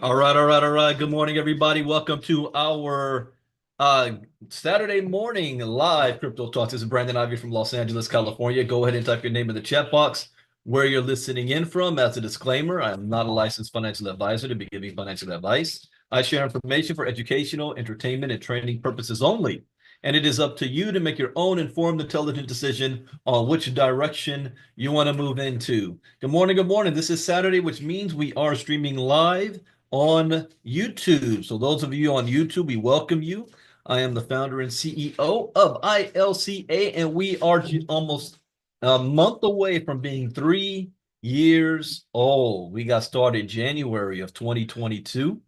All right. Good morning, everybody. Welcome to our uh, Saturday morning live crypto talk. This is Brandon Ivey from Los Angeles, California. Go ahead and type your name in the chat box where you're listening in from. As a disclaimer, I am not a licensed financial advisor to be giving financial advice. I share information for educational, entertainment, and training purposes only. And it is up to you to make your own informed, intelligent decision on which direction you want to move into. Good morning. Good morning. This is Saturday, which means we are streaming live on YouTube. So those of you on YouTube, we welcome you. I am the founder and CEO of ILCA, and we are almost a month away from being 3 years old. We got started January of 2022,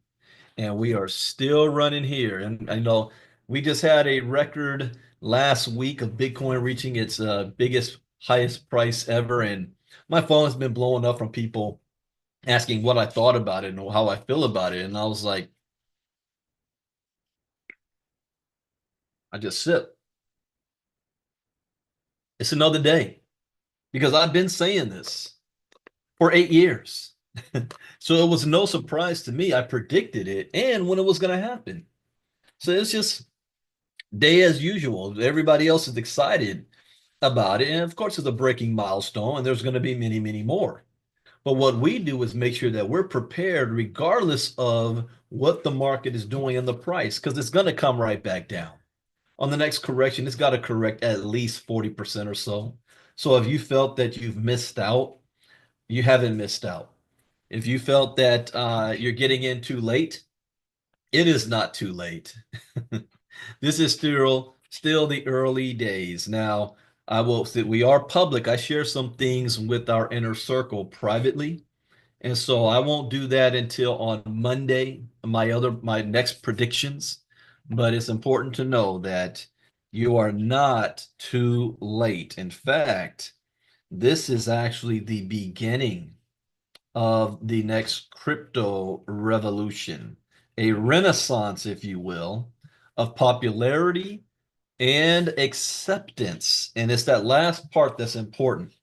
and we are still running here. And I know we just had a record last week of Bitcoin reaching its biggest, highest price ever. And my phone has been blowing up from people asking what I thought about it and how I feel about it. And I was like, I just sip. It's another day because I've been saying this for 8 years. So it was no surprise to me. I predicted it and when it was going to happen. So it's just day as usual. Everybody else is excited about it. And of course, it's a breaking milestone, and there's going to be many, many more. But what we do is make sure that we're prepared regardless of what the market is doing in the price, because it's going to come right back down. On the next correction, it's got to correct at least 40% or so. So if you felt that you've missed out, you haven't missed out. If you felt that you're getting in too late, it is not too late. This is still the early days. Now, I will say we are public. I share some things with our inner circle privately. And so I won't do that until on Monday, my next predictions. But it's important to know that you are not too late. In fact, this is actually the beginning of the next crypto revolution, a renaissance, if you will, of popularity and acceptance. And it's that last part that's important,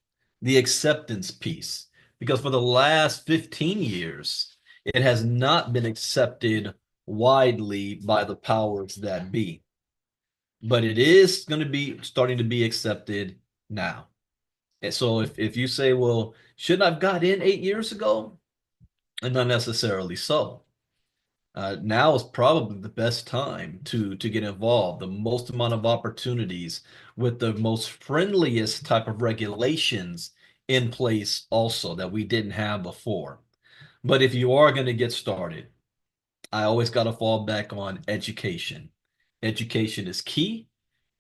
the acceptance piece. Because for the last 15 years, it has not been accepted widely by the powers that be. But it is going to be starting to be accepted now. And so if you say, well, shouldn't I have got in 8 years ago? And not necessarily so. Now is probably the best time to get involved, the most amount of opportunities with the most friendliest type of regulations in place also that we didn't have before. But if you are going to get started, I always got to fall back on education. Education is key.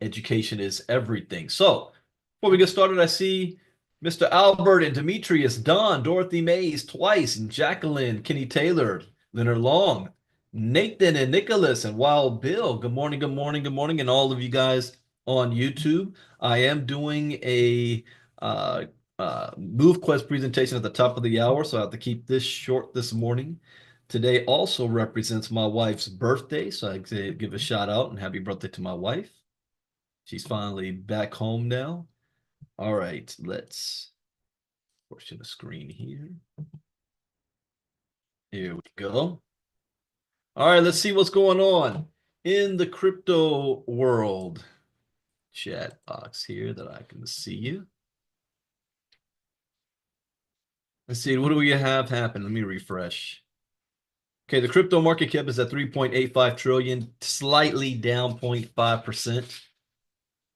Education is everything. So before we get started, I see Mr. Albert and Demetrius, Don, Dorothy Mays twice, and Jacqueline, Kenny Taylor, Leonard Long, Nathan and Nicholas, and Wild Bill. Good morning, good morning, good morning, and all of you guys on YouTube. I am doing a Move Quest presentation at the top of the hour, so I have to keep this short this morning. Today also represents my wife's birthday, so I give a shout out and happy birthday to my wife. She's finally back home now. All right, let's portion the screen here. Here we go. All right, let's see what's going on in the crypto world. Chat box here that I can see you. Let's see, what do we have happen? Let me refresh. Okay, the crypto market cap is at 3.85 trillion, slightly down 0.5%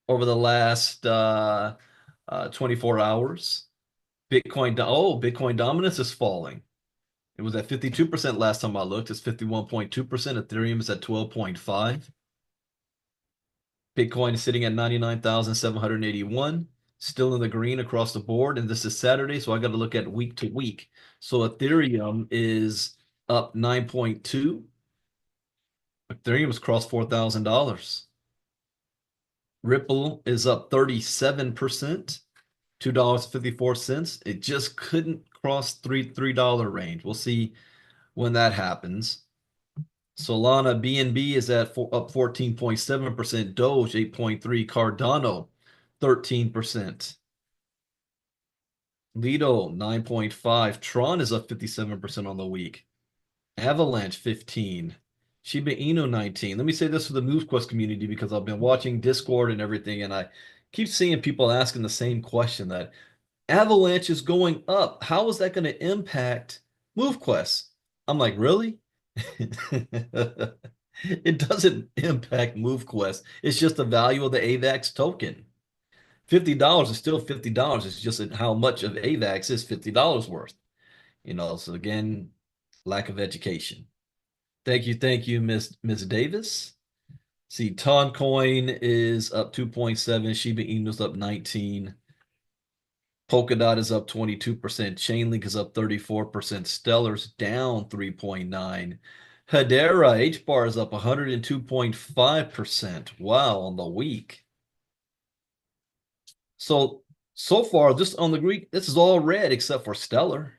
over the last 24 hours. Bitcoin dominance is falling. It was at 52% last time I looked. It's 51.2%. Ethereum is at 12.5. Bitcoin is sitting at 99,781, still in the green across the board. And this is Saturday, so I got to look at week to week. So Ethereum is up 9.2. Ethereum has crossed $4,000. Ripple is up 37%, $2.54. It just couldn't cross $3 range. We'll see when that happens. Solana BNB is at up 14.7%, Doge 8.3, Cardano 13%, Lido 9.5, Tron is up 57% on the week. Avalanche 15. Shiba Inu 19. Let me say this for the MoveQuest community because I've been watching Discord and everything, and I keep seeing people asking the same question that Avalanche is going up. How is that going to impact MoveQuest? I'm like, really? It doesn't impact MoveQuest. It's just the value of the AVAX token. $50 is still $50. It's just how much of AVAX is $50 worth. So again, lack of education. Thank you, Miss Davis. See, Toncoin is up 2.7, Shiba Inu is up 19, Polkadot is up 22%, Chainlink is up 34%, Stellar's down 3.9, Hedera HBAR is up 102.5%. Wow, on the week. So far, just on the Greek, this is all red except for Stellar.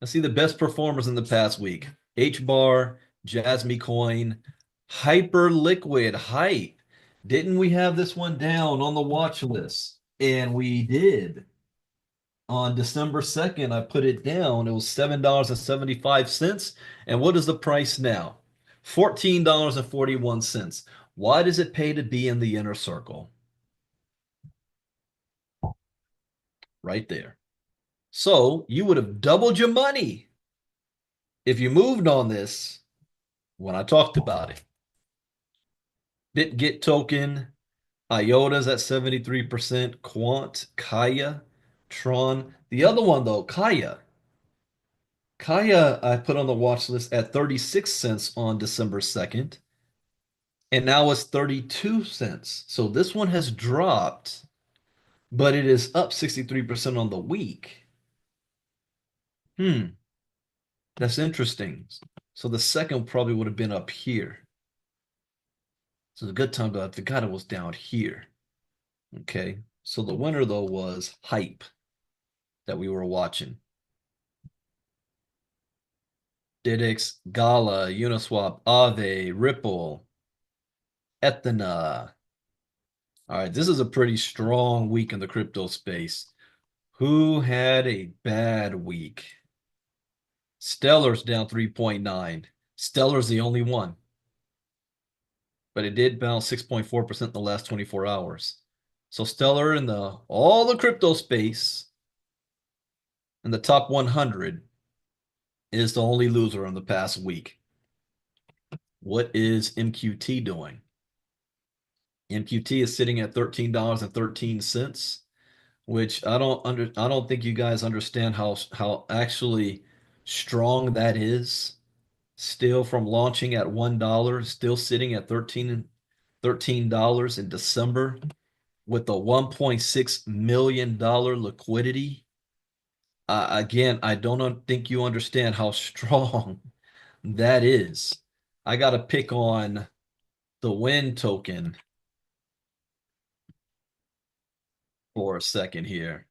Let's see the best performers in the past week. HBAR, Jasmy Coin, Hyperliquid, Hype. Didn't we have this one down on the watch list? And we did. On December 2nd, I put it down. It was $7.75. And what is the price now? $14.41. Why does it pay to be in the inner circle? Right there. So you would have doubled your money if you moved on this when I talked about it. BitGet token, IOTA's at 73%, Quant, Kaya, Tron. The other one though, Kaya. Kaya I put on the watch list at 36 cents on December 2nd, and now it's 32 cents. So this one has dropped, but it is up 63% on the week. That's interesting. So the second probably would have been up here. So it's a good time to, I forgot it was down here. Okay. So the winner though was Hype that we were watching. Didix, Gala, Uniswap, Aave, Ripple, Ethena. All right, this is a pretty strong week in the crypto space. Who had a bad week? Stellar's down 3.9. Stellar's the only one, but it did bounce 6.4% in the last 24 hours. So Stellar in all the crypto space in the top 100 is the only loser in the past week. What is MQT doing? MQT is sitting at $13.13, which I don't think you guys understand how actually strong that is. Still from launching at $1, still sitting at $13 in December with a $1.6 million liquidity. Again, I don't think you understand how strong that is. I got to pick on the WIN token for a second here.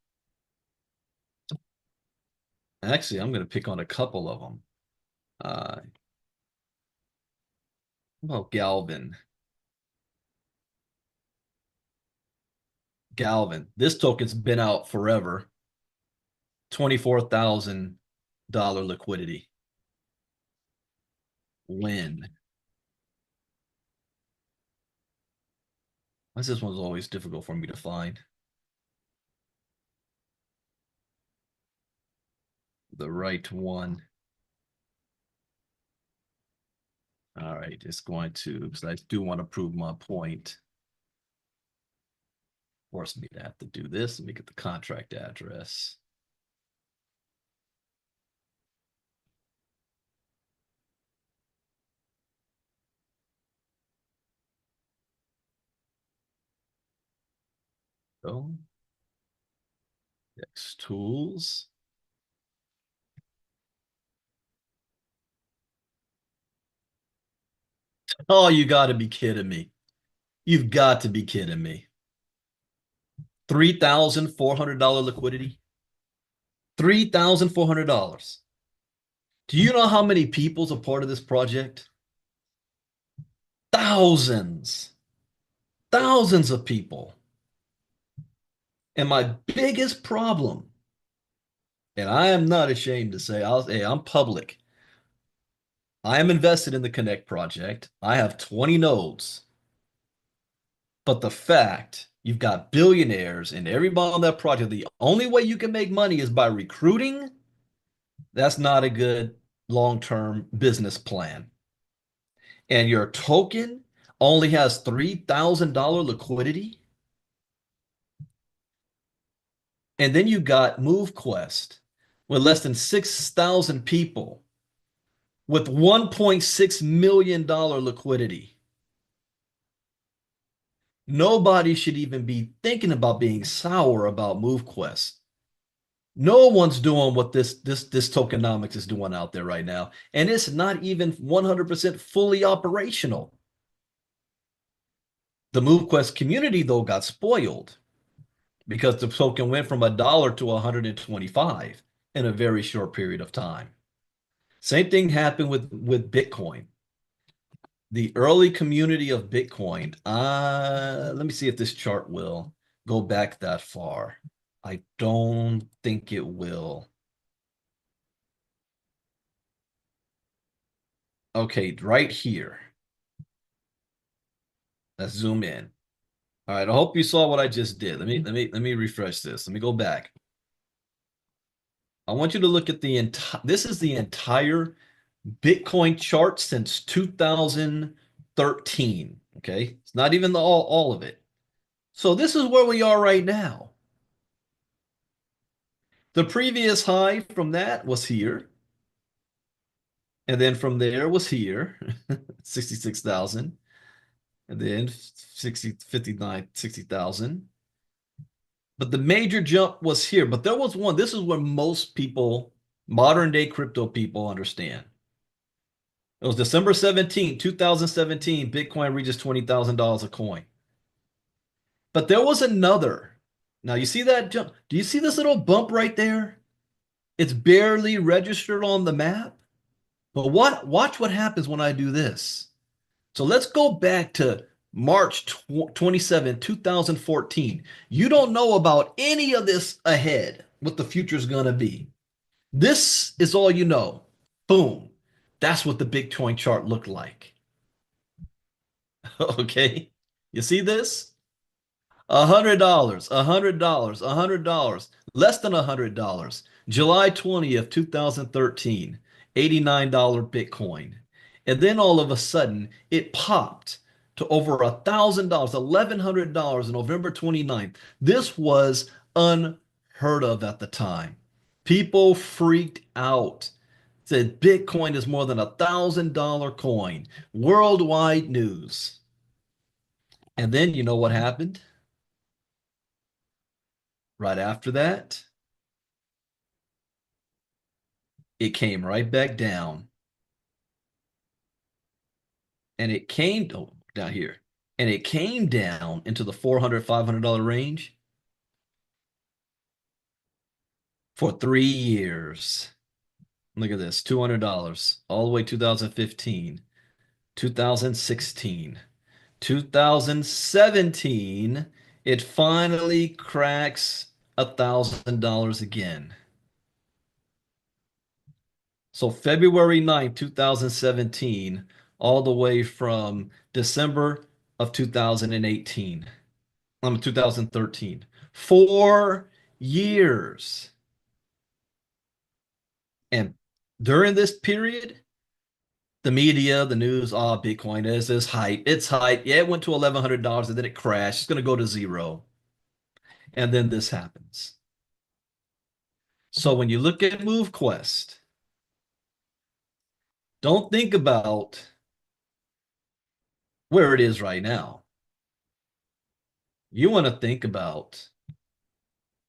Actually, I'm going to pick on a couple of them. Well, Galvin. This token's been out forever. $24,000 liquidity. WIN. Why is this one's always difficult for me to find? The right one. All right, it's going to, because I do want to prove my point. Force me to have to do this. Let me get the contract address. So, X tools. Oh, you got to be kidding me. You've got to be kidding me. $3,400 liquidity. $3,400. Do you know how many people's a part of this project? Thousands. Thousands of people. And my biggest problem, and I am not ashamed to say, hey, I'm public. I am invested in the Connect project. I have 20 nodes. But the fact you've got billionaires and everybody on that project, the only way you can make money is by recruiting, that's not a good long-term business plan. And your token only has $3,000 liquidity. And then you got MoveQuest with less than 6,000 people with $1.6 million liquidity. Nobody should even be thinking about being sour about MoveQuest. No one's doing what this tokenomics is doing out there right now, and it's not even 100% fully operational. The MoveQuest community though got spoiled because the token went from $1 to 125 in a very short period of time. Same thing happened with Bitcoin. The early community of Bitcoin. Let me see if this chart will go back that far. I don't think it will. Okay, right here. Let's zoom in. All right, I hope you saw what I just did. Let me refresh this. Let me go back. I want you to look at the entire, this is the entire Bitcoin chart since 2013. Okay, it's not even all of it. So this is where we are right now. The previous high from that was here. And then from there was here, 66,000. And then 60, 59, 60,000. But the major jump was here. But there was one. This is where most people, modern day crypto people, understand. It was December 17, 2017. Bitcoin reaches $20,000 a coin. But there was another. Now, you see that jump? Do you see this little bump right there? It's barely registered on the map. But watch what happens when I do this. So let's go back to March 27, 2014. You don't know about any of this ahead, what the future is going to be. This is all you know. Boom. That's what the Bitcoin chart looked like. Okay. You see this? $100, $100, $100, less than $100. July 20th, 2013, $89 Bitcoin. And then all of a sudden, it popped to over $1,000, $1,100 on November 29th. This was unheard of at the time. People freaked out. Said Bitcoin is more than $1,000 coin. Worldwide news. And then you know what happened? Right after that, it came right back down. And it came down here. And it came down into the $400, $500 range for 3 years. Look at this, $200 all the way 2015, 2016, 2017. It finally cracks $1,000 again. So February 9th, 2017, all the way from December of 2018, 2013. 4 years. And during this period, the media, the news, oh, Bitcoin is this hype. It's hype. Yeah, it went to $1,100 and then it crashed. It's going to go to zero. And then this happens. So when you look at MoveQuest, don't think about where it is right now. You want to think about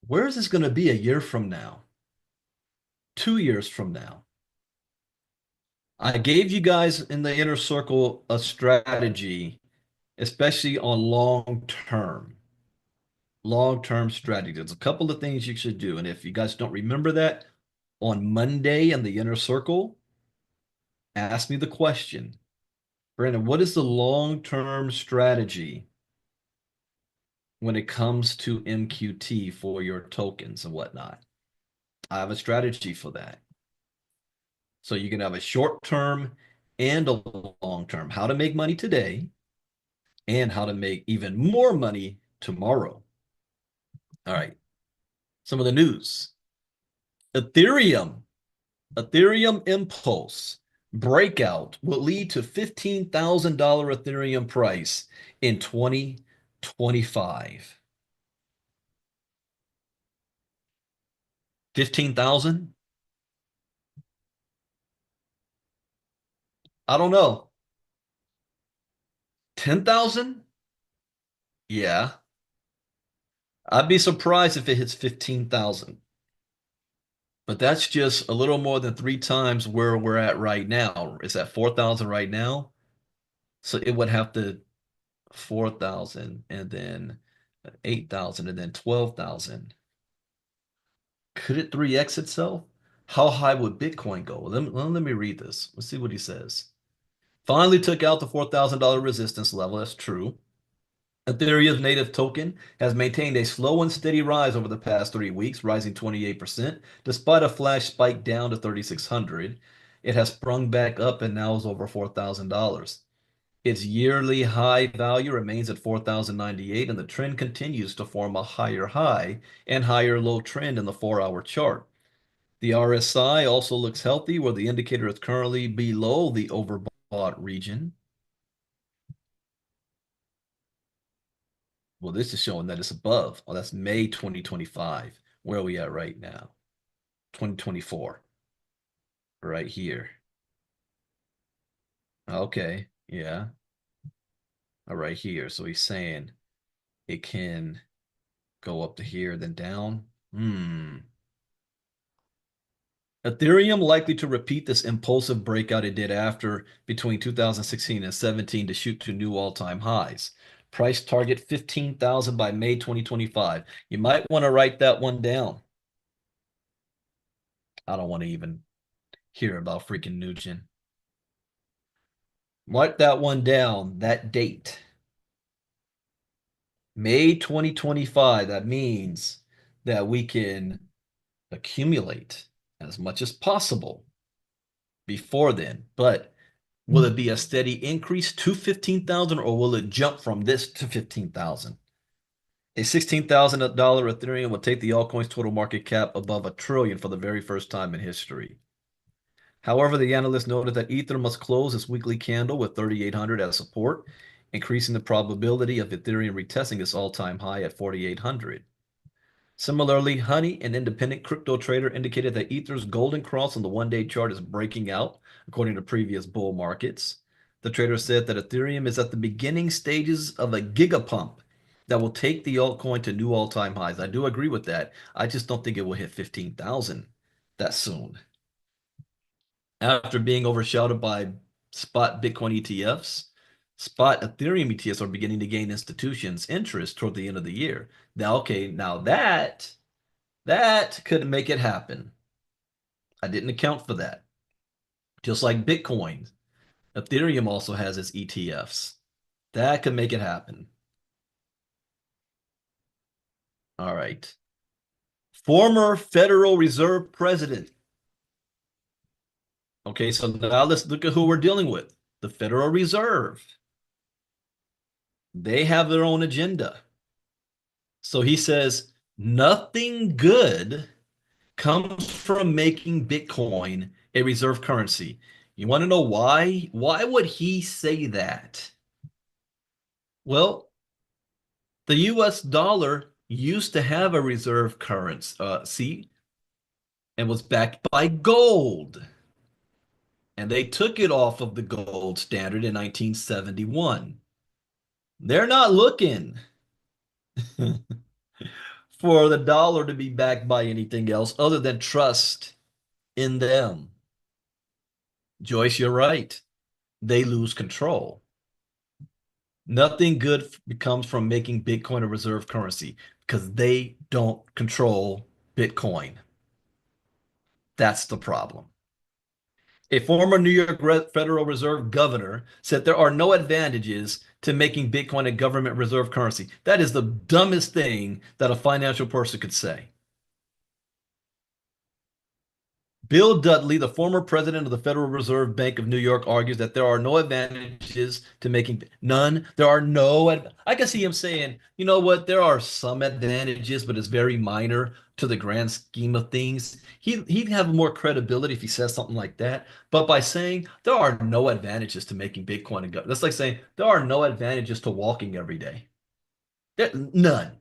where is this going to be a year from now, 2 years from now? I gave you guys in the inner circle a strategy, especially on long-term strategy. There's a couple of things you should do. And if you guys don't remember that, on Monday in the inner circle, ask me the question, Brandon, what is the long-term strategy when it comes to MQT for your tokens and whatnot? I have a strategy for that. So you can have a short term and a long term. How to make money today and how to make even more money tomorrow. All right. Some of the news. Ethereum. Ethereum impulse breakout will lead to $15,000 Ethereum price in 2025. 15,000? I don't know. 10,000? Yeah. I'd be surprised if it hits 15,000. But that's just a little more than three times where we're at right now. It's at 4,000 right now. So it would have to 4,000 and then 8,000 and then 12,000. Could it 3x itself? How high would Bitcoin go? Let me read this. Let's see what he says. Finally took out the $4,000 resistance level. That's true. Ethereum's native token has maintained a slow and steady rise over the past 3 weeks, rising 28%, despite a flash spike down to 3,600. It has sprung back up and now is over $4,000. Its yearly high value remains at 4,098, and the trend continues to form a higher high and higher low trend in the 4-hour chart. The RSI also looks healthy, where the indicator is currently below the overbought region. Well, this is showing that it's above. Oh, that's May 2025. Where are we at right now? 2024. Right here. Okay. Yeah. Right here. So he's saying it can go up to here, then down. Ethereum likely to repeat this impulsive breakout it did after between 2016 and 17 to shoot to new all-time highs. Price target 15,000 by May 2025. You might want to write that one down. I don't want to even hear about freaking Nugent. Write that one down, that date. May 2025. That means that we can accumulate as much as possible before then. But will it be a steady increase to 15,000 or will it jump from this to 15,000? A $16,000 Ethereum will take the altcoin's total market cap above $1 trillion for the very first time in history. However, the analyst noted that Ether must close its weekly candle with 3,800 as support, increasing the probability of Ethereum retesting its all-time high at 4,800. Similarly, Honey, an independent crypto trader, indicated that Ether's golden cross on the one-day chart is breaking out, according to previous bull markets. The trader said that Ethereum is at the beginning stages of a gigapump that will take the altcoin to new all-time highs. I do agree with that. I just don't think it will hit 15,000 that soon. After being overshadowed by spot Bitcoin ETFs, spot Ethereum ETFs are beginning to gain institutions' interest toward the end of the year. Now, okay, now that could make it happen. I didn't account for that. Just like Bitcoin, Ethereum also has its ETFs. That could make it happen. All right. Former Federal Reserve President. Okay, so now let's look at who we're dealing with. The Federal Reserve. They have their own agenda. So he says, nothing good comes from making Bitcoin a reserve currency. You want to know why? Why would he say that? Well, the US dollar used to have a reserve currency and was backed by gold. And they took it off of the gold standard in 1971. They're not looking for the dollar to be backed by anything else other than trust in them. Joyce, you're right. They lose control. Nothing good comes from making Bitcoin a reserve currency because they don't control Bitcoin. That's the problem. A former New York Federal Reserve governor said there are no advantages to making Bitcoin a government reserve currency. That is the dumbest thing that a financial person could say. Bill Dudley, the former president of the Federal Reserve Bank of New York, argues that there are no advantages to making none. There are no. I can see him saying, you know what? There are some advantages, but it's very minor to the grand scheme of things. He'd have more credibility if he says something like that. But by saying there are no advantages to making Bitcoin and go, that's like saying there are no advantages to walking every day. None.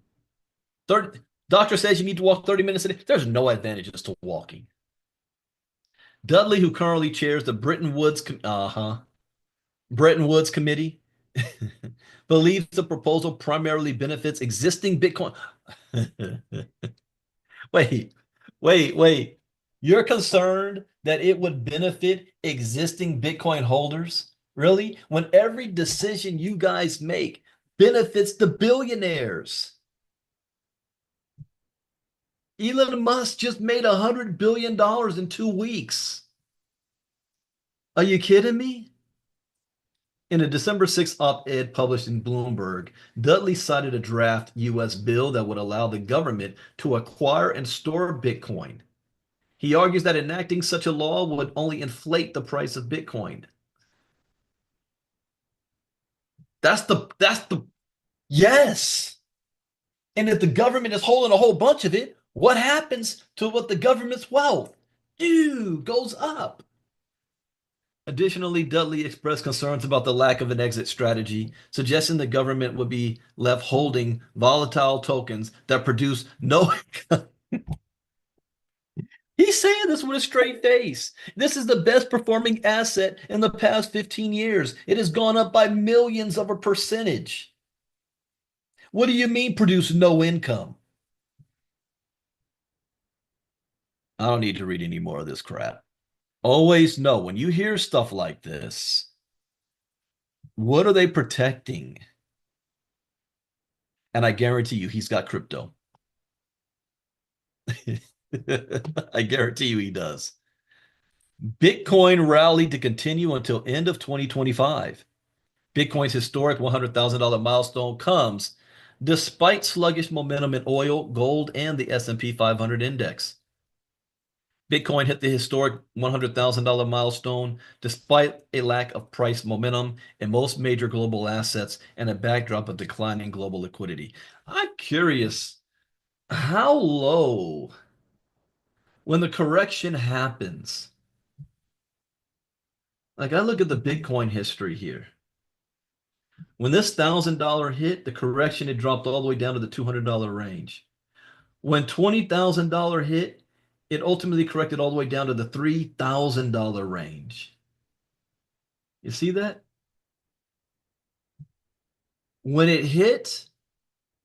30, doctor says you need to walk 30 minutes a day. There's no advantages to walking. Dudley, who currently chairs the Bretton Woods Committee, believes the proposal primarily benefits existing Bitcoin. Wait, wait. You're concerned that it would benefit existing Bitcoin holders? Really? When every decision you guys make benefits the billionaires. Elon Musk just made $100 billion in 2 weeks. Are you kidding me? In a December 6th op-ed published in Bloomberg, Dudley cited a draft U.S. bill that would allow the government to acquire and store Bitcoin. He argues that enacting such a law would only inflate the price of Bitcoin. That's the yes. And if the government is holding a whole bunch of it, what happens to what the government's wealth? Dude, goes up. Additionally, Dudley expressed concerns about the lack of an exit strategy, suggesting the government would be left holding volatile tokens that produce no income. He's saying this with a straight face. This is the best performing asset in the past 15 years. It has gone up by millions of a percentage. What do you mean produce no income? I don't need to read any more of this crap. Always know when you hear stuff like this, what are they protecting? And I guarantee you, he's got crypto. I guarantee you he does. Bitcoin rally to continue until end of 2025. Bitcoin's historic $100,000 milestone comes despite sluggish momentum in oil, gold, and the S&P 500 index. Bitcoin hit the historic $100,000 milestone despite a lack of price momentum in most major global assets and a backdrop of declining global liquidity. I'm curious, how low, when the correction happens, like I look at the Bitcoin history here. When this $1,000 hit, the correction had dropped all the way down to the $200 range. When $20,000 hit, it ultimately corrected all the way down to the $3,000 range. You see that? When it hit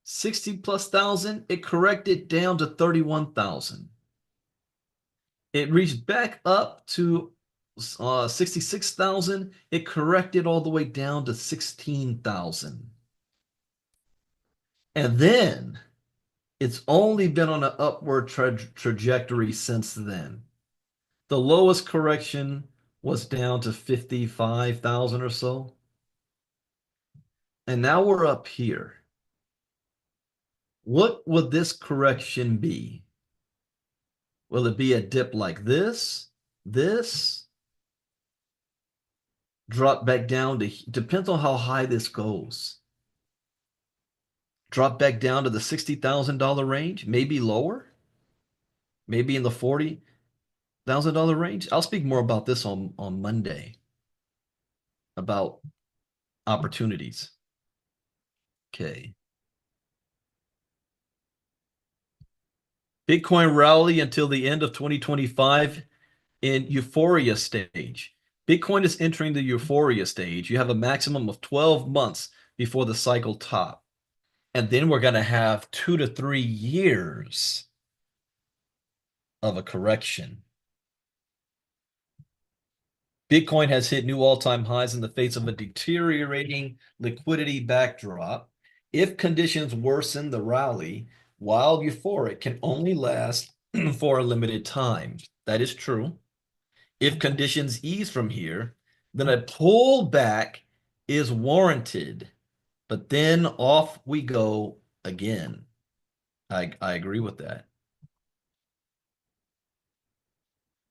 60 plus thousand, it corrected down to 31,000. It reached back up to 66,000. It corrected all the way down to 16,000. And then it's only been on an upward trajectory since then. The lowest correction was down to 55,000 or so. And now we're up here. What would this correction be? Will it be a dip like this? Drop back down to, depends on how high this goes. Drop back down to the $60,000 range, maybe lower, maybe in the $40,000 range. I'll speak more about this on Monday about opportunities. Okay. Bitcoin rally until the end of 2025 in euphoria stage. Bitcoin is entering the euphoria stage. You have a maximum of 12 months before the cycle top. And then we're going to have 2 to 3 years of a correction. Bitcoin has hit new all-time highs in the face of a deteriorating liquidity backdrop. If conditions worsen, the rally, while euphoric, can only last for a limited time. That is true. If conditions ease from here, then a pullback is warranted. But then off we go again. I agree with that.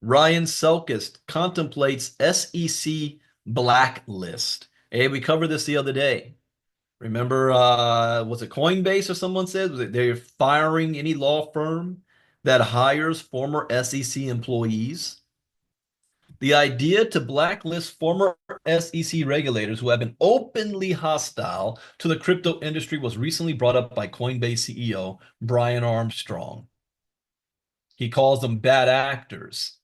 Ryan Selkis contemplates SEC blacklist. Hey, we covered this the other day. Remember, was it Coinbase or someone said was it they're firing any law firm that hires former SEC employees? The idea to blacklist former SEC regulators who have been openly hostile to the crypto industry was recently brought up by Coinbase CEO Brian Armstrong. He calls them bad actors.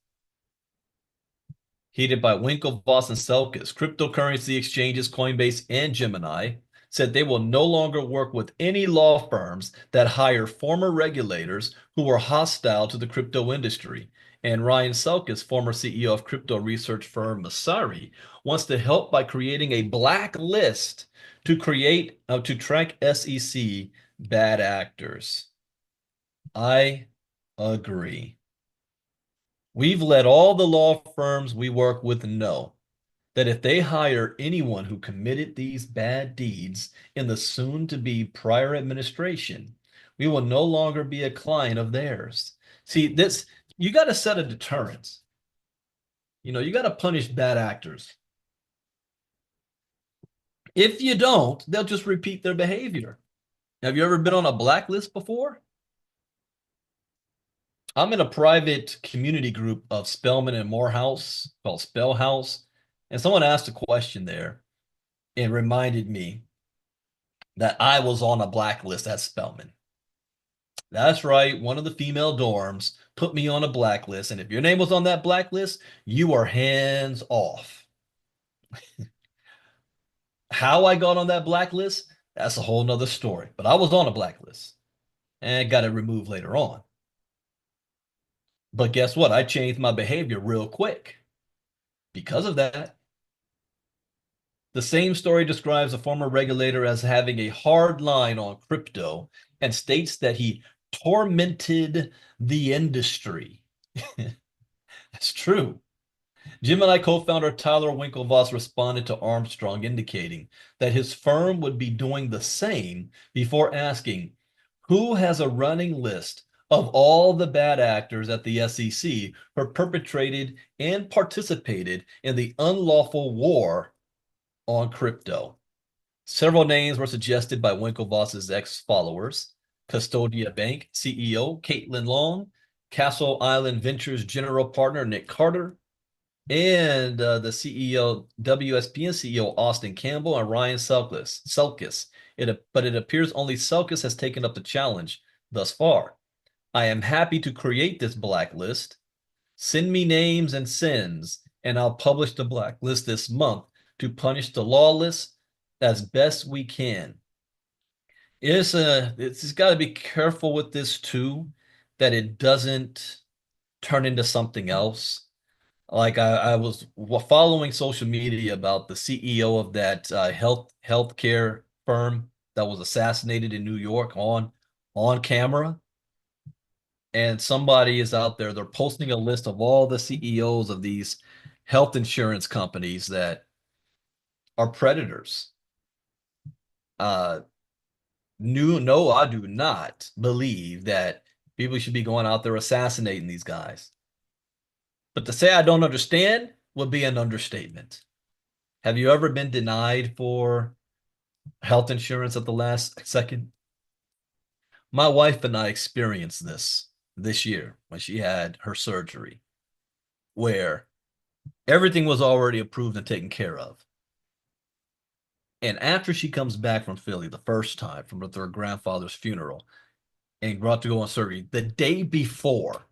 Heated by Winklevoss and Selkis, cryptocurrency exchanges Coinbase and Gemini said they will no longer work with any law firms that hire former regulators who were hostile to the crypto industry. And Ryan Selkis, former CEO of crypto research firm Masari, wants to help by creating a blacklist to track SEC bad actors. I agree. We've let all the law firms we work with know that if they hire anyone who committed these bad deeds in the soon to be prior administration, we will no longer be a client of theirs. See, this, you got to set a deterrent. You got to punish bad actors. If you don't, they'll just repeat their behavior. Have you ever been on a blacklist before? I'm in a private community group of Spellman and Morehouse called Spell House, and someone asked a question there and reminded me that I was on a blacklist at Spellman. That's right, one of the female dorms put me on a blacklist, and if your name was on that blacklist, you are hands off. How I got on that blacklist, that's a whole nother story, but I was on a blacklist and got it removed later on. But guess what? I changed my behavior real quick because of that. The same story describes a former regulator as having a hard line on crypto and states that he tormented the industry. That's true. Gemini co-founder Tyler Winklevoss responded to Armstrong, indicating that his firm would be doing the same before asking, who has a running list of all the bad actors at the SEC who perpetrated and participated in the unlawful war on crypto? Several names were suggested by Winklevoss's ex-followers: Custodia Bank CEO Caitlin Long, Castle Island Ventures general partner Nick Carter, and the CEO, WSPN CEO Austin Campbell, and Ryan Selkis. But it appears only Selkis has taken up the challenge thus far. I am happy to create this blacklist. Send me names and sins, and I'll publish the blacklist this month to punish the lawless as best we can. It's got to be careful with this too, that it doesn't turn into something else. Like I was following social media about the CEO of that healthcare firm that was assassinated in New York on camera, and somebody is out there. They're posting a list of all the CEOs of these health insurance companies that are predators. Uh, no, I do not believe that people should be going out there assassinating these guys. But to say I don't understand would be an understatement. Have you ever been denied for health insurance at the last second? My wife and I experienced this year when she had her surgery, where everything was already approved and taken care of. And after she comes back from Philly the first time from her grandfather's funeral and brought to go on surgery, the day before,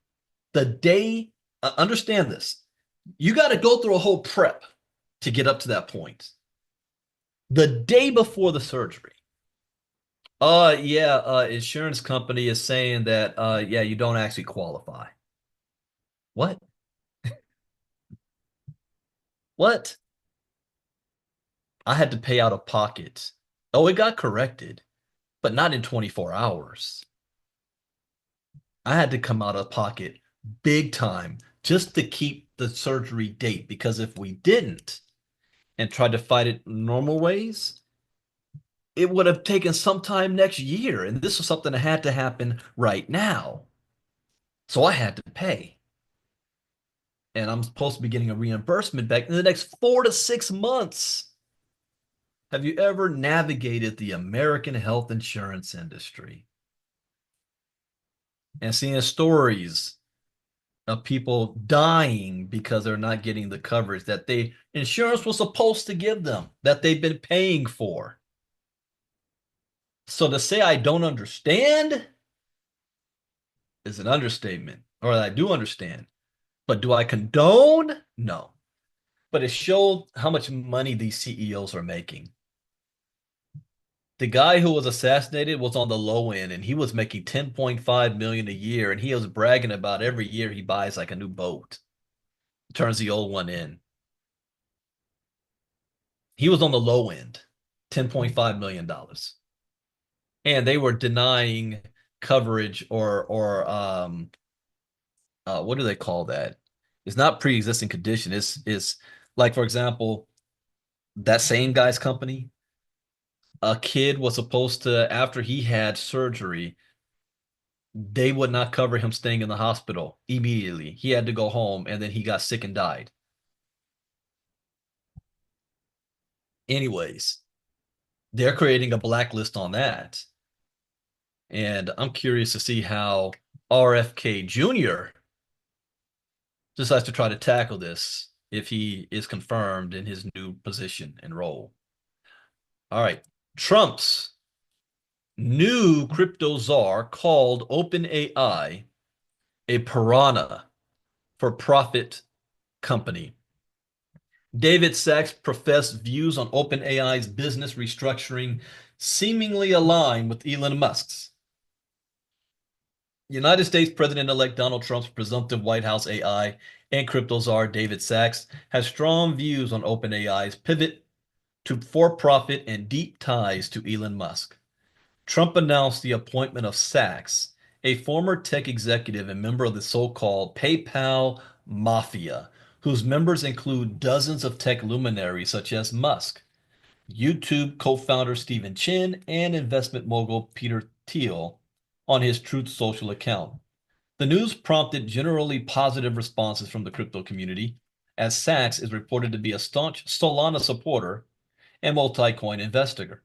understand this, you got to go through a whole prep to get up to that point. The day before the surgery, insurance company is saying that, yeah, you don't actually qualify. What? What? I had to pay out of pocket. Oh, it got corrected, but not in 24 hours. I had to come out of pocket big time just to keep the surgery date, because if we didn't and tried to fight it normal ways, it would have taken some time next year. And this was something that had to happen right now. So I had to pay. and I'm supposed to be getting a reimbursement back in the next 4 to 6 months. Have you ever navigated the American health insurance industry and seeing stories of people dying because they're not getting the coverage that the insurance was supposed to give them, that they've been paying for? So to say I don't understand is an understatement, or I do understand. But do I condone? No. But it showed how much money these CEOs are making. The guy who was assassinated was on the low end and he was making 10.5 million a year, and he was bragging about every year he buys like a new boat, turns the old one in. He was on the low end, $10.5 million. And they were denying coverage or what do they call that? It's not pre-existing condition. It's like, for example, that same guy's company, a kid was supposed to, after he had surgery, they would not cover him staying in the hospital immediately. He had to go home and then he got sick and died. Anyways, they're creating a blacklist on that. And I'm curious to see how RFK Jr. decides to try to tackle this if he is confirmed in his new position and role. All right. Trump's new crypto czar called OpenAI a piranha for profit company. David Sachs' professed views on OpenAI's business restructuring seemingly align with Elon Musk's. United States President-elect Donald Trump's presumptive White House AI and crypto czar David Sachs has strong views on OpenAI's pivot to for-profit and deep ties to Elon Musk. Trump announced the appointment of Sachs, a former tech executive and member of the so-called PayPal Mafia, whose members include dozens of tech luminaries such as Musk, YouTube co-founder Stephen Chin, and investment mogul Peter Thiel, on his Truth Social account. The news prompted generally positive responses from the crypto community, as Sachs is reported to be a staunch Solana supporter and multi-coin investor.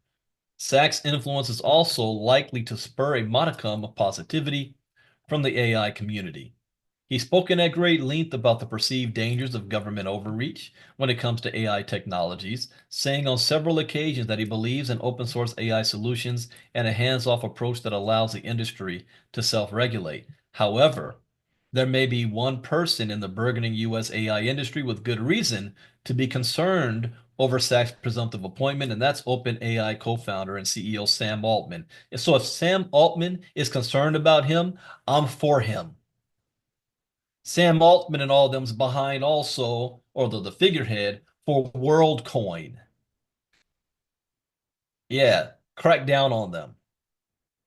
Sachs' influence is also likely to spur a modicum of positivity from the AI community. He's spoken at great length about the perceived dangers of government overreach when it comes to AI technologies, saying on several occasions that he believes in open source AI solutions and a hands-off approach that allows the industry to self-regulate. However, there may be one person in the burgeoning U.S. AI industry with good reason to be concerned over Sachs' presumptive appointment, and that's OpenAI co-founder and CEO Sam Altman. So if Sam Altman is concerned about him, I'm for him. Sam Altman and all of them's behind also, or the figurehead for WorldCoin. Yeah, crack down on them.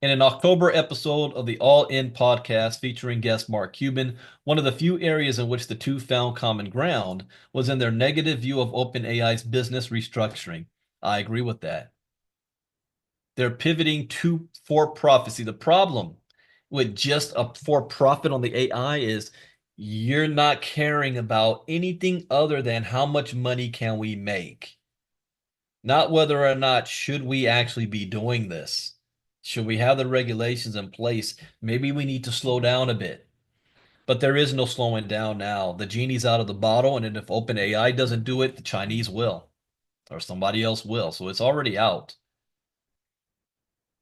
In an October episode of the All In podcast featuring guest Mark Cuban, one of the few areas in which the two found common ground was in their negative view of OpenAI's business restructuring. I agree with that. They're pivoting to for-profit. See, the problem with just a for-profit on the AI is you're not caring about anything other than how much money can we make. Not whether or not should we actually be doing this. Should we have the regulations in place? Maybe we need to slow down a bit. But there is no slowing down now. The genie's out of the bottle, and if OpenAI doesn't do it, the Chinese will, or somebody else will. So it's already out.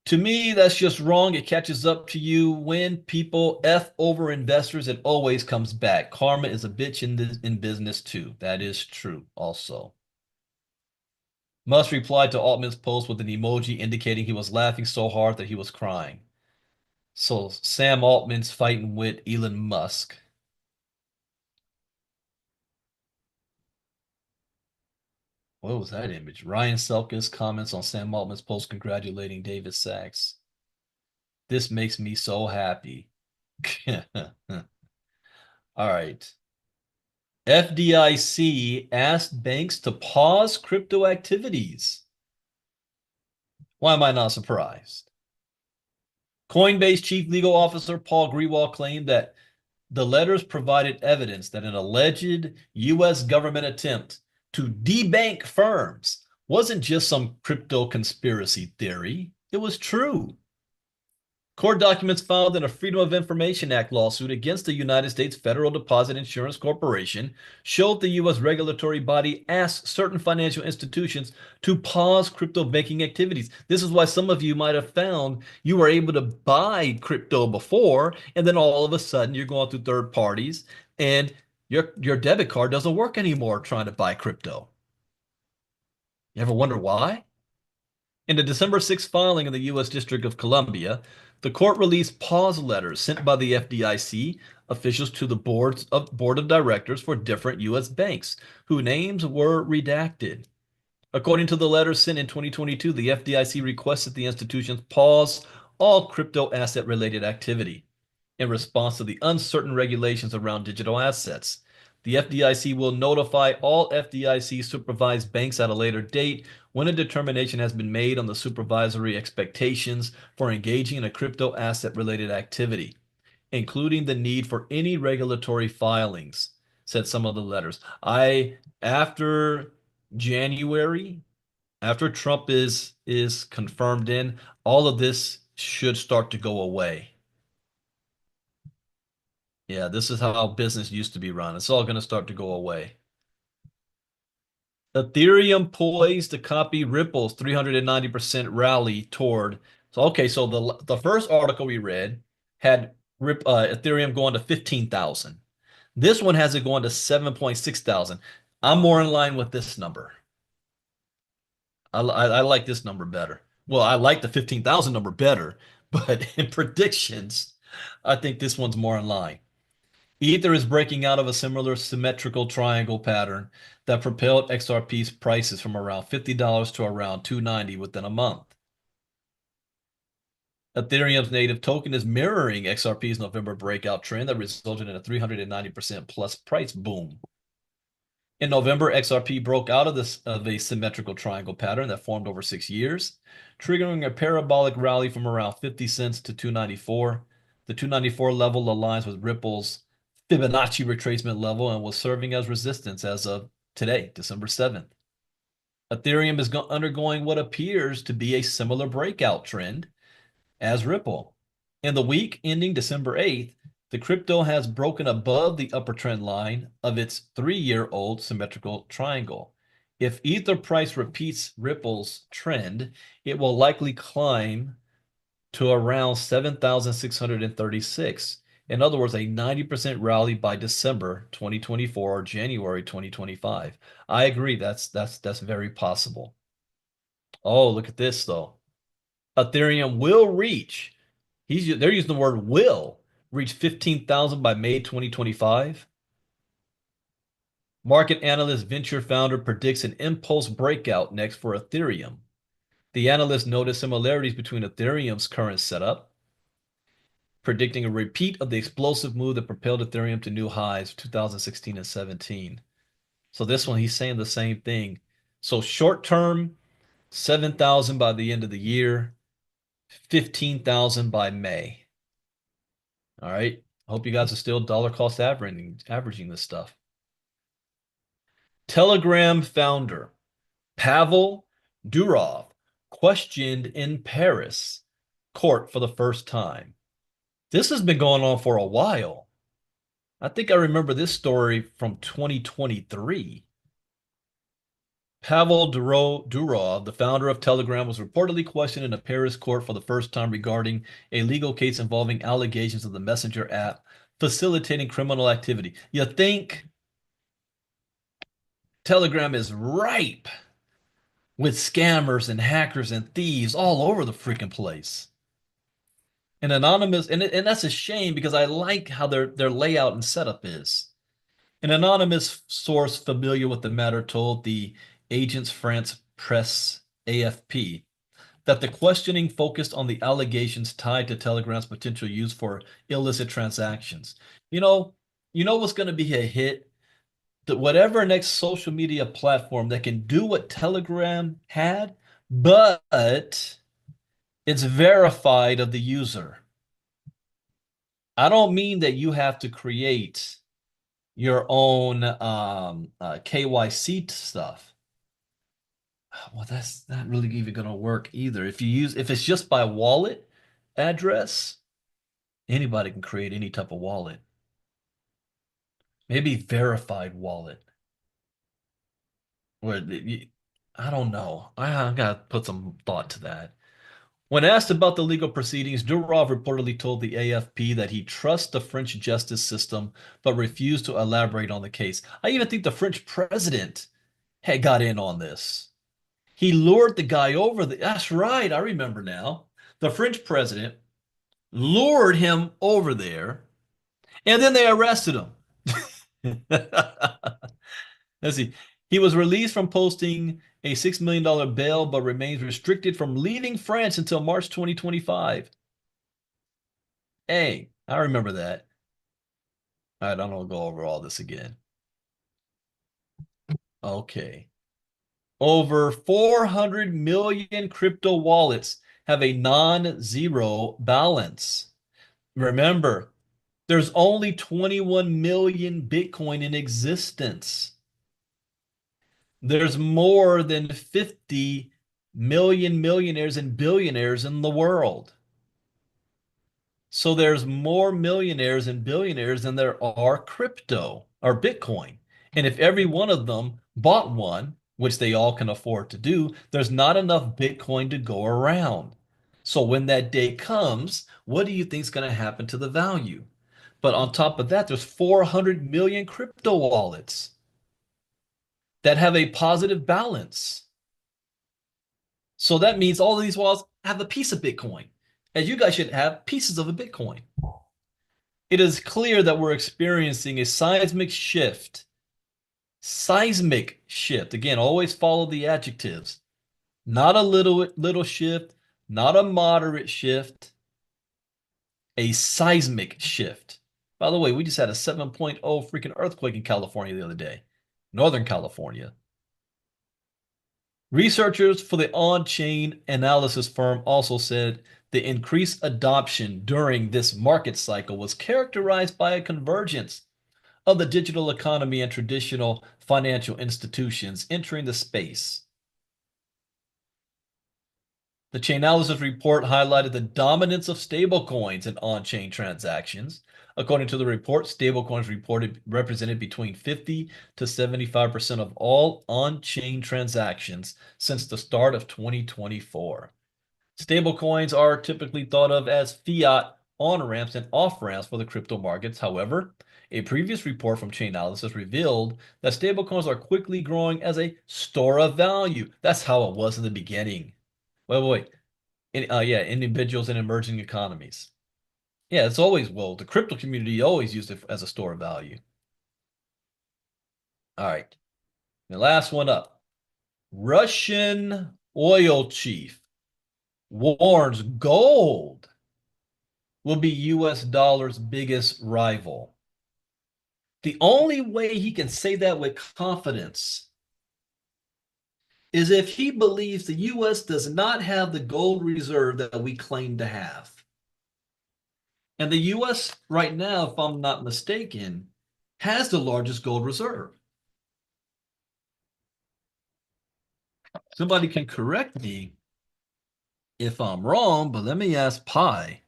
To me, that's just wrong. It catches up to you when people F over investors. It always comes back. Karma is a bitch in business too. That is true also. Musk replied to Altman's post with an emoji indicating he was laughing so hard that he was crying. So Sam Altman's fighting with Elon Musk. What was that image? Ryan Selkis comments on Sam Altman's post congratulating David Sachs. This makes me so happy. All right. FDIC asked banks to pause crypto activities. Why am I not surprised? Coinbase chief legal officer Paul Grewal claimed that The letters provided evidence that an alleged U.S. government attempt to debank firms wasn't just some crypto conspiracy theory, it was true. Court documents filed in a Freedom of Information Act lawsuit against the United States Federal Deposit Insurance Corporation showed the U.S. regulatory body asked certain financial institutions to pause crypto banking activities. This is why some of you might have found you were able to buy crypto before, and then all of a sudden you're going through third parties and your debit card doesn't work anymore trying to buy crypto. You ever wonder why? In the December 6th filing in the U.S. District of Columbia, the court released pause letters sent by the FDIC officials to the board of directors for different U.S. banks, whose names were redacted. According to the letters sent in 2022, the FDIC requested the institutions pause all crypto asset-related activity in response to the uncertain regulations around digital assets. The FDIC will notify all FDIC-supervised banks at a later date when a determination has been made on the supervisory expectations for engaging in a crypto asset-related activity, including the need for any regulatory filings, said some of the letters. After January, after Trump is confirmed in, all of this should start to go away. Yeah, this is how business used to be run. It's all going to start to go away. Ethereum poised to copy Ripple's 390% rally toward. So okay, so the first article we read had Ethereum going to 15,000. This one has it going to 7.6 thousand. I'm more in line with this number. I like this number better. Well, I like the 15,000 number better, but in predictions, I think this one's more in line. Ether is breaking out of a similar symmetrical triangle pattern that propelled XRP's prices from around $50 to around $290 within a month. Ethereum's native token is mirroring XRP's November breakout trend that resulted in a 390% plus price boom. In November, XRP broke out of a symmetrical triangle pattern that formed over 6 years, triggering a parabolic rally from around 50 cents to 294. The 294 level aligns with Ripple's Fibonacci retracement level and was serving as resistance as of today, December 7th. Ethereum is undergoing what appears to be a similar breakout trend as Ripple. In the week ending December 8th, the crypto has broken above the upper trend line of its 3-year-old symmetrical triangle. If Ether price repeats Ripple's trend, it will likely climb to around 7,636. In other words, a 90% rally by December 2024 or January 2025. I agree, that's very possible. Oh, look at this though. Ethereum will reach, they're using the word will reach 15,000 by May 2025. Market analyst venture founder predicts an impulse breakout next for Ethereum. The analyst noted similarities between Ethereum's current setup, predicting a repeat of the explosive move that propelled Ethereum to new highs of 2016 and 17. So this one, he's saying the same thing. So short term, 7,000 by the end of the year, 15,000 by May. All right. Hope you guys are still dollar cost averaging this stuff. Telegram founder Pavel Durov questioned in Paris court for the first time. This has been going on for a while. I think I remember this story from 2023. Pavel Durov, the founder of Telegram, was reportedly questioned in a Paris court for the first time regarding a legal case involving allegations of the Messenger app facilitating criminal activity. You think Telegram is ripe with scammers and hackers and thieves all over the freaking place. And anonymous, and that's a shame because I like how their layout and setup is. An anonymous source familiar with the matter told the Agence France Presse AFP that the questioning focused on the allegations tied to Telegram's potential use for illicit transactions. You know what's going to be a hit? That whatever next social media platform that can do what Telegram had, but it's verified of the user. I don't mean that you have to create your own KYC stuff. Well, that's not really even going to work either. If it's just by wallet address, anybody can create any type of wallet. Maybe verified wallet. Where I don't know. I got to put some thought to that. When asked about the legal proceedings, Durov reportedly told the AFP that he trusts the French justice system, but refused to elaborate on the case. I even think the French president had got in on this. He lured the guy over. That's right. I remember now. The French president lured him over there, and then they arrested him. Let's see. He was released from posting a $6 million bail, but remains restricted from leaving France until March 2025. Hey, I remember that. All right, I'm gonna go over all this again. Okay. Over 400 million crypto wallets have a non-zero balance. Remember, there's only 21 million Bitcoin in existence. There's more than 50 million millionaires and billionaires in the world. So there's more millionaires and billionaires than there are crypto or Bitcoin. And if every one of them bought one, which they all can afford to do, there's not enough Bitcoin to go around. So when that day comes, what do you think is going to happen to the value? But on top of that, there's 400 million crypto wallets that have a positive balance. So that means all of these wallets have a piece of Bitcoin, as you guys should have pieces of a Bitcoin. It is clear that we're experiencing a seismic shift. Seismic shift. Again, always follow the adjectives. Not a little shift, not a moderate shift, a seismic shift. By the way, we just had a 7.0 freaking earthquake in California the other day. Northern California. Researchers for the on-chain analysis firm also said the increased adoption during this market cycle was characterized by a convergence of the digital economy and traditional financial institutions entering the space. The Chainalysis report highlighted the dominance of stablecoins in on-chain transactions. According to the report, stablecoins represented between 50 to 75% of all on-chain transactions since the start of 2024. Stablecoins are typically thought of as fiat on-ramps and off-ramps for the crypto markets. However, a previous report from Chainalysis revealed that stablecoins are quickly growing as a store of value. That's how it was in the beginning. Wait. Yeah, individuals in emerging economies. Yeah, it's always, well, the crypto community always used it as a store of value. All right. The last one up. Russian oil chief warns gold will be US dollar's biggest rival. The only way he can say that with confidence is if he believes the US does not have the gold reserve that we claim to have. And the US right now, if I'm not mistaken, has the largest gold reserve. Somebody can correct me if I'm wrong, but let me ask Pi.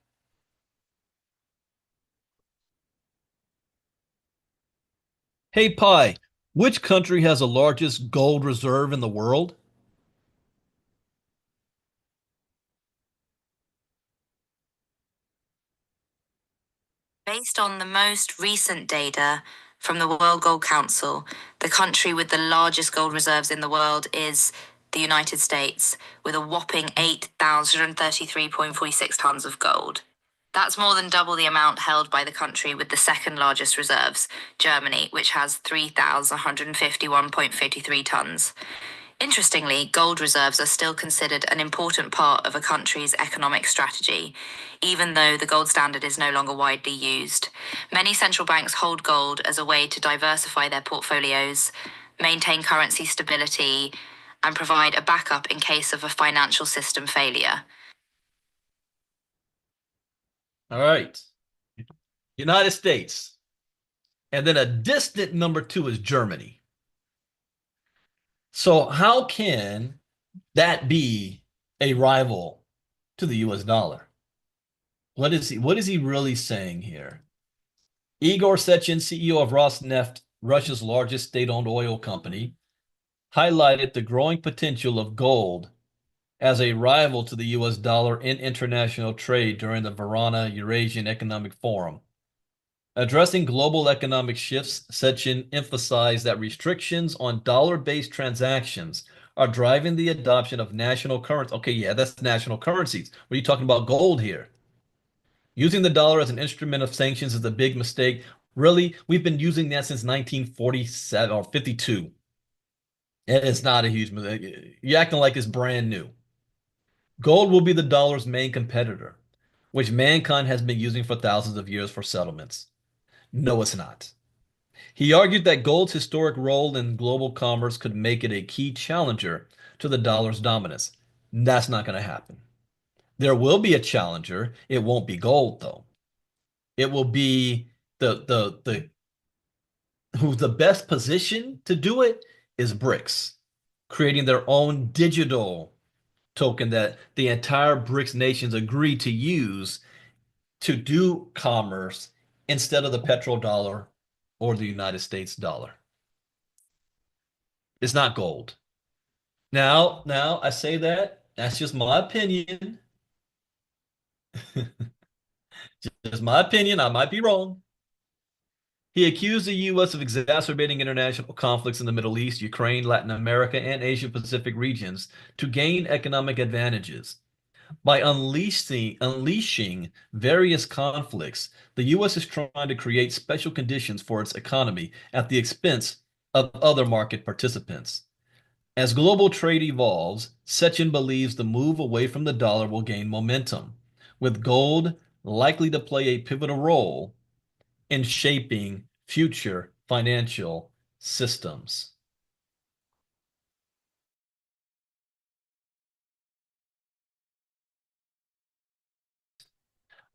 Hey, Pi, which country has the largest gold reserve in the world? Based on the most recent data from the World Gold Council, the country with the largest gold reserves in the world is the United States, with a whopping 8,033.46 tons of gold. That's more than double the amount held by the country with the second largest reserves, Germany, which has 3,151.53 tons. Interestingly, gold reserves are still considered an important part of a country's economic strategy, even though the gold standard is no longer widely used. Many central banks hold gold as a way to diversify their portfolios, maintain currency stability, and provide a backup in case of a financial system failure. All right. United States. And then a distant number two is Germany. So how can that be a rival to the US dollar? What is he really saying here? Igor Sechin, CEO of Rosneft, Russia's largest state-owned oil company, highlighted the growing potential of gold as a rival to the US dollar in international trade during the Varna Eurasian Economic Forum. Addressing global economic shifts, Sechin emphasized that restrictions on dollar-based transactions are driving the adoption of national currency. Okay, yeah, that's national currencies. What are you talking about gold here? Using the dollar as an instrument of sanctions is a big mistake. Really, we've been using that since 1947 or 52. It's not a huge mistake. You're acting like it's brand new. Gold will be the dollar's main competitor, which mankind has been using for thousands of years for settlements. No, it's not. He argued that gold's historic role in global commerce could make it a key challenger to the dollar's dominance. That's not going to happen. There will be a challenger. It won't be gold, though. It will be the who's the best position to do it is BRICS, creating their own digital token that the entire BRICS nations agree to use to do commerce instead of the petrodollar or the United States dollar. It's not gold. Now I say that's just my opinion. Just my opinion. I might be wrong. He accused the U.S. of exacerbating international conflicts in the Middle East, Ukraine, Latin America, and Asia Pacific regions to gain economic advantages. By unleashing various conflicts, the U.S. is trying to create special conditions for its economy at the expense of other market participants. As global trade evolves, Sechin believes the move away from the dollar will gain momentum, with gold likely to play a pivotal role in shaping future financial systems.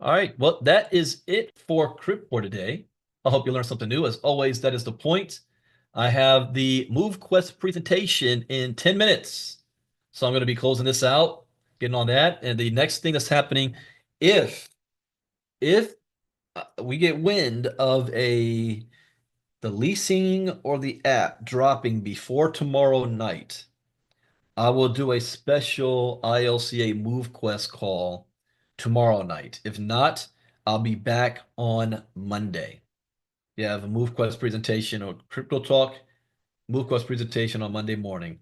All right, well, that is it for Crypto today. I hope you learned something new. As always, that is the point. I have the MoveQuest presentation in 10 minutes. So I'm going to be closing this out, getting on that. And the next thing that's happening, if we get wind of the leasing or the app dropping before tomorrow night, I will do a special ILCA MoveQuest call tomorrow night. If not, I'll be back on Monday. You have a MoveQuest presentation or Crypto Talk MoveQuest presentation on Monday morning.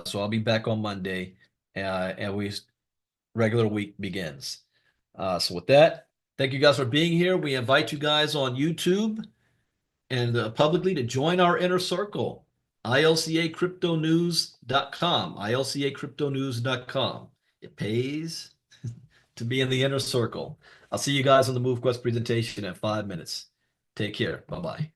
So I'll be back on Monday, and we regular week begins. So with that, thank you guys for being here. We invite you guys on YouTube and publicly to join our inner circle, ilcacryptonews.com, ilcacryptonews.com. It pays to be in the inner circle. I'll see you guys on the MoveQuest presentation in 5 minutes. Take care. Bye-bye.